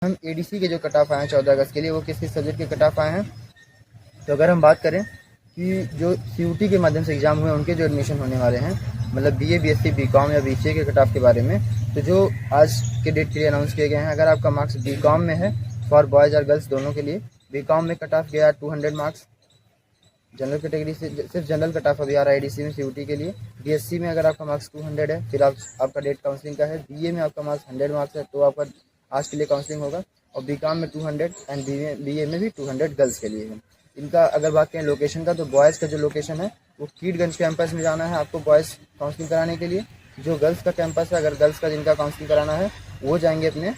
हम एडीसी के जो कट ऑफ आए हैं 14 अगस्त के लिए वो किस किस सब्जेक्ट के कट ऑफ आए हैं। तो अगर हम बात करें कि जो सीयूटी के माध्यम से एग्ज़ाम हुए उनके जो एडमिशन होने वाले हैं, मतलब बीए, बीएससी, बीकॉम या बीसीए के कट ऑफ के बारे में, तो जो आज के डेट के लिए अनाउंस किए गए हैं। अगर आपका मार्क्स बीकॉम में है, फॉर बॉयज़ और गर्ल्स दोनों के लिए, बीकॉम में कट ऑफ गया 200 मार्क्स। जनरल कैटेगरी से सिर्फ जनरल कट ऑफ अभी आ रहा है एडीसी में सीयूटी के लिए। बीएससी में अगर आपका मार्क्स 200 है, फिर आपका डेट काउंसलिंग का है। बीए में आपका मार्क्स 100 मार्क्स है तो आपका आज के लिए काउंसलिंग होगा। और बीकॉम में 200 एंड बीए में भी 200 गर्ल्स के लिए है। इनका अगर बात करें लोकेशन का, तो बॉयज़ का जो लोकेशन है वो कीटगंज कैंपस में जाना है आपको बॉयज़ काउंसलिंग कराने के लिए। जो गर्ल्स का कैंपस है, अगर गर्ल्स का जिनका काउंसलिंग कराना है वो जाएंगे अपने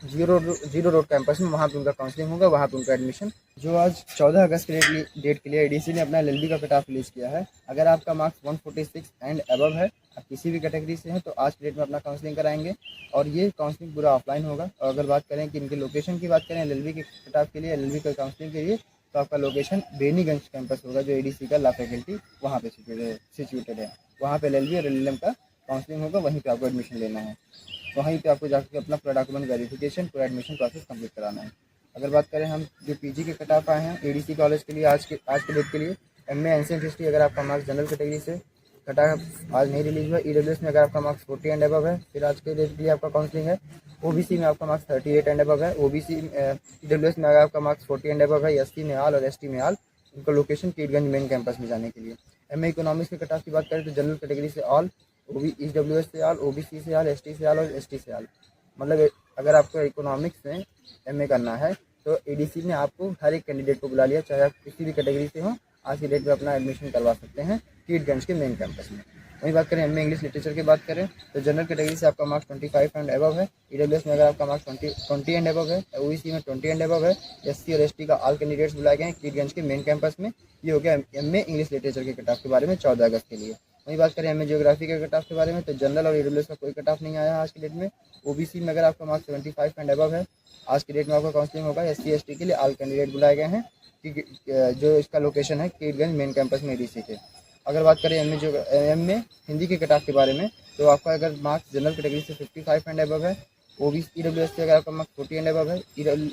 जीरो रोड कैंपस में, वहाँ पे उनका काउंसलिंग होगा, वहाँ पे उनका एडमिशन। जो आज 14 अगस्त के डेट के लिए एडीसी ने अपना एलएलबी का कट ऑफ रिलीज़ किया है। अगर आपका मार्क्स 146 एंड अबव है, आप किसी भी कैटेगरी से हैं, तो आज के डेट में अपना काउंसलिंग कराएंगे और ये काउंसलिंग पूरा ऑफलाइन होगा। और अगर बात करें कि इनके लोकेशन की बात करें एलएलबी के कट ऑफ के लिए, एलएलबी के काउंसलिंग के लिए, तो आपका लोकेशन बेनीगंज कैंपस होगा जो एडीसी का लॉ फैकल्टी वहाँ पे सिचुएटेड है। वहाँ पे एलएलबी और एलएलएम का काउंसलिंग होगा, वहीं पे आपको एडमिशन लेना है। वहीं पे आपको जाकर अपना पूरा डॉक्यूमेंट वेरिफिकेशन, पूरा एडमिशन प्रोसेस कंप्लीट कराना है। अगर बात करें हम जो पीजी के कट ऑफ आए हैं एडीसी कॉलेज के लिए आज के डेट के लिए, एमए एंशिएंट हिस्ट्री अगर आपका मार्क्स जनरल कैटेगरी से कट ऑफ आज नहीं रिलीज हुआ। ईडब्ल्यूएस में अगर आपका मार्क्स 40 एंड अबव है, फिर आज के डेट के लिए आपका काउंसलिंग है। ओबीसी में आपका मार्क्स 38 एंड अबव है। ओबीसी ईडब्ल्यूएस में अगर आपका मार्क्स 40 एंड अबव है, एससी में ऑल और एसटी में ऑल, उनका लोकेशन कीटगंज मेन कैंपस में जाने के लिए। एमए इकोनॉमिक्स के कट ऑफ की बात करें तो जनरल कैटेगरी से ऑल, ईडब्ल्यूएस से ऑल, ओबीसी से ऑल, एसटी से ऑल और एसटी से ऑल। मतलब अगर आपको इकोनॉमिक्स में एमए करना है तो एडीसी ने आपको हर एक कैंडिडेट को बुला लिया, चाहे आप किसी भी कैटेगरी से हो, आज की डेट में अपना एडमिशन करवा सकते हैं कीटगंज के मेन कैंपस में। वहीं बात करें एमए इंग्लिश लिटरेचर की बात करें तो जनरल कैटेगरी से आपका मार्क्स 25 एंड अबव है। ईडब्ल्यूएस में अगर आपका मार्क्स 20 एंड अबव है, ओबीसी में 20 एंड अबव है, एससी और एसटी का ऑल कैंडिडेट्स बुलाए गए हैं कीटगंज के मेन कैंपस में। ये हो गया एमए इंग्लिश लिटरेचर के कट ऑफ के बारे में 14 अगस्त के लिए। वहीं बात करें एमए ज्योग्राफी के कट ऑफ के बारे में तो जनरल और ईडब्ल्यूएस का कोई कट ऑफ नहीं आया आज की डेट में। ओबीसी में अगर आपका मार्क्स 75 एंड अबव है, आज की डेट में आपका काउंसलिंग होगा। एससी एसटी के लिए ऑल कैंडिडेट बुलाए गए हैं कि जो इसका लोकेशन है कीटगंज मेन कैंपस में एडीसी के। अगर बात करें एमए हिंदी के कट ऑफ के बारे में तो आपका अगर मार्क्स जनरल कैटेगरी से 55 एंड अबव है, ओबीसी ईडब्ल्यूएस से अगर आपका मार्क्स 40 एंड अबव है,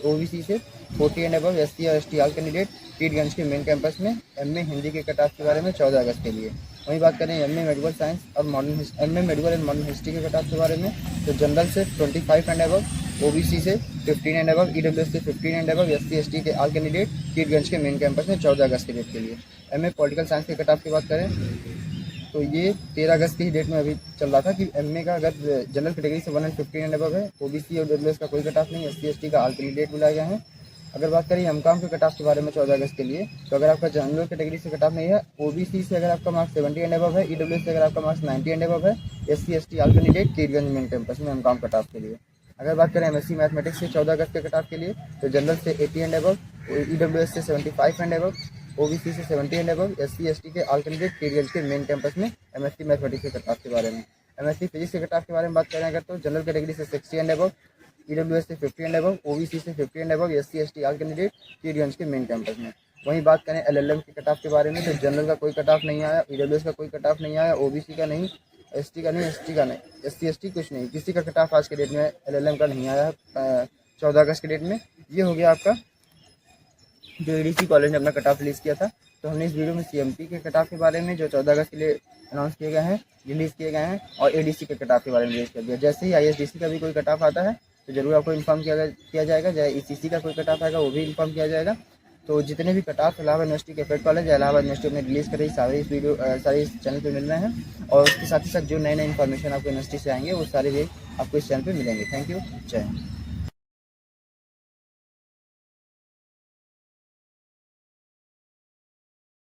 ओबीसी से 40 एंड अबव, एससी और एसटी ऑल कैंडिडेट कीटगंज के मेन कैंपस में एमए हिंदी के कट ऑफ के बारे में 14 अगस्त के लिए। वहीं बात करें एमए मेडिकल साइंस और MA medical and modern history के कट ऑफ के बारे में तो जनरल से 25 एंड अबव, ओबीसी से 15 एंड अबव, ईडब्ल्यूएस से 15 एंड अबव, एससी एसटी के ऑल कैंडिडेट कीटगंज के मेन कैंपस में 14 अगस्त के डेट के लिए। एमए पॉलिटिकल साइंस के कट ऑफ की बात करें तो ये 13 अगस्त की ही डेट में अभी चल रहा था कि एमए का अगर जनरल कैटेगरी से 115 एंड अबव है, ओबीसी और डब्ल्यूएस का कोई कट ऑफ नहीं, एससी एसटी का ऑल कैंडिडेट बुलाए गए हैं। अगर बात करें एमकॉम के कट ऑफ के बारे में 14 अगस्त के लिए तो अगर आपका जनरल कैटेगरी से कट ऑफ नहीं है, ओबीसी से अगर आपका मार्क्स 70 एंड अबव है, ईडब्ल्यूएस से अगर आपका मार्क्स 90 एंड अबव है, SC ST all candidate Keetganj main campus में एमकॉम कट ऑफ के लिए। अगर बात करें एमएससी मैथमेटिक्स के 14 अगस्त के कट ऑफ के लिए तो जनरल से 80 एंड अबव, ईडब्ल्यूएस से 75 एंड अबव, ओबीसी से 70 एंड अबव, एससी एसटी के ऑल कैंडिडेट कीटगंज के मेन कैंपस में एमएससी मैथमेटिक्स के कट ऑफ के बारे में। एमएससी फिजिक्स के कट ऑफ के बारे में बात करें अगर तो जनरल कैटेगरी से 60 एंड अबव, ईडब्ल्यूएस से 50 एंड अबव, ओबीसी से 50 and above, SC ST all candidate Keetganj के मेन कैंपस में। वहीं बात करें एलएलएम के कट ऑफ के बारे में तो जनरल का कोई कट ऑफ नहीं आया, ईडब्ल्यूएस का कोई कट ऑफ नहीं आया, ओबीसी का नहीं, एसटी का नहीं, एसटी का नहीं, एससी एसटी कुछ नहीं, किसी का कट ऑफ आज के डेट में एलएलएम का नहीं आया 14 अगस्त के डेट में। ये हो गया आपका जो एडीसी कॉलेज ने अपना कट ऑफ रिलीज़ किया था। तो हमने इस वीडियो में सीएमपी के कट ऑफ के बारे में जो 14 अगस्त के लिए अनाउंस किए गए हैं, रिलीज़ किए गए हैं, और एडीसी के कट ऑफ के बारे में रिलीज़ कर दिया। जैसे ही आईएसडीसी का भी कोई कट ऑफ आता है तो जरूर आपको इन्फॉर्म किया जाएगा। चाहे ईसीसी का कोई कट ऑफ आएगा वो भी इन्फॉर्म किया जाएगा। तो जितने भी कट ऑफ इलाहाबाद यूनिवर्सिटी के फेड कॉलेज या इलाहाबाद यूनिवर्सिटी में रिलीज़ कर रही सारे इस चैनल पर मिल रहे हैं। और उसके साथ ही साथ जो नए नए इन्फॉर्मेशन आपको यूनिवर्सिटी से आएंगे वो सारे भी आपको इस चैनल पर मिलेंगे। थैंक यू, जय हिंद।